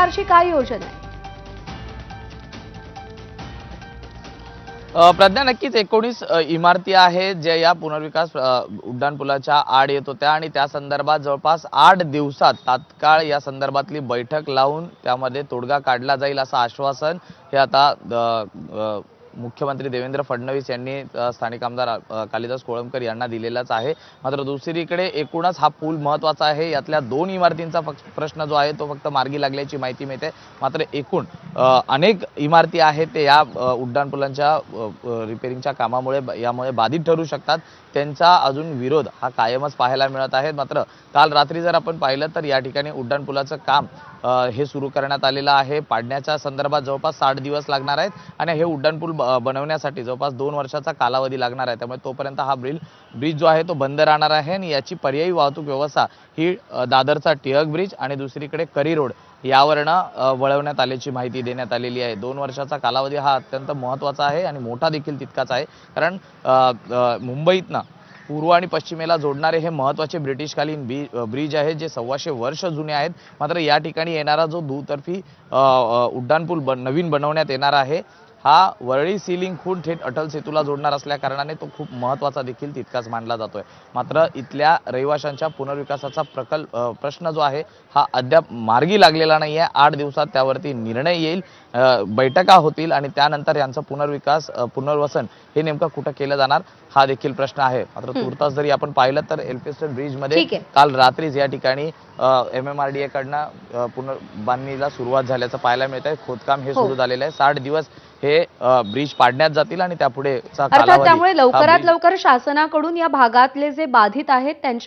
सरकारची काय योजना आहे? प्रज्ञा, नक्कीच 19 इमारती आहेत ज्या या पुनर्विकास उड्डाणपुलाच्या आड येत होत्या आणि त्या संदर्भात जवळपास 8 दिवसात तात्काळ या संदर्भातली बैठक लावून त्यामध्ये तोडगा काढला जाईल असं आश्वासन हे आता मुख्यमंत्री देवेंद्र फडणवीस यांनी स्थानिक आमदार कालिदास कोळंबकर यांना दिलेलाच आहे। मात्र दुसरीकडे एकूणच हा पूल महत्त्वाचा आहे। यातल्या 2 इमारतींचा प्रश्न जो आहे तो फक्त मार्गी लागल्याची माहिती मिळते। मात्र एकूण अनेक इमारती आहेत ते या उड्डाणपुलांच्या रिपेअरिंगच्या कामामुळे यामुळे बाधित ठरू शकतात। त्यांचा अजून विरोध हा कायमच पाहायला मिळत आहे। मात्र काल रात्री जर आपण पाहिलं तर या ठिकाणी उड्डाणपुलाचं काम हे सुरू करण्यात आलेलं आहे। पाडण्याच्या संदर्भात जवळपास 60 दिवस लागणार आहेत आणि हे उड्डाणपूल बनवण्यासाठी जवळपास 2 वर्षाचा कालावधी लागणार आहे। त्यामुळे तोपर्यंत हा ब्रिज जो आहे तो बंद राहणार आहे आणि याची पर्यायी वाहतूक व्यवस्था ही दादरचा टिळक ब्रिज आणि दुसरीकडे करी रोड यावरनं वळवण्यात आल्याची माहिती देण्यात आलेली आहे। 2 वर्षाचा कालावधी हा अत्यंत महत्त्वाचा आहे आणि मोठा देखील तितकाच आहे। कारण मुंबईतनं पूर्व आणि पश्चिमेला जोडणारे हे महत्त्वाचे ब्रिटिशकालीन ब्रिज आहे जे 125 वर्ष जुने आहेत। मात्र या ठिकाणी येणारा जो दुतर्फी उड्डाणपूल नवीन बनवण्यात येणार आहे हा वरळी सीलिंग खून थेट अटल सेतूला जोडणार असल्या कारणाने तो खूप महत्त्वाचा देखील तितकाच मानला जातोय। मात्र इथल्या रहिवाशांच्या पुनर्विकासाचा प्रश्न जो आहे हा अद्याप मार्गी लागलेला नाही आहे। 8 दिवसात त्यावरती निर्णय येईल, बैठका होतील आणि त्यानंतर यांचं पुनर्वसन हे नेमकं कुठं केलं जाणार हा देखील प्रश्न आहे। मात्र तुर्तास जरी आपण पाहिलं तर एल्फिन्स्टन ब्रिज मध्ये काल रात्रीच या ठिकाणी MMRDA कडनं पुनर्बांधणीला सुरुवात झाल्याचं पाहायला मिळत आहे। खोदकाम हे सुरू झालेलं आहे। 60 दिवस हे ब्रिज पाडण्यात जातील आणि त्यापुढे अर्थात त्यामुळे लवकरात लवकर शासनाकडून या भागातले जे बाधित आहेत त्यांच्या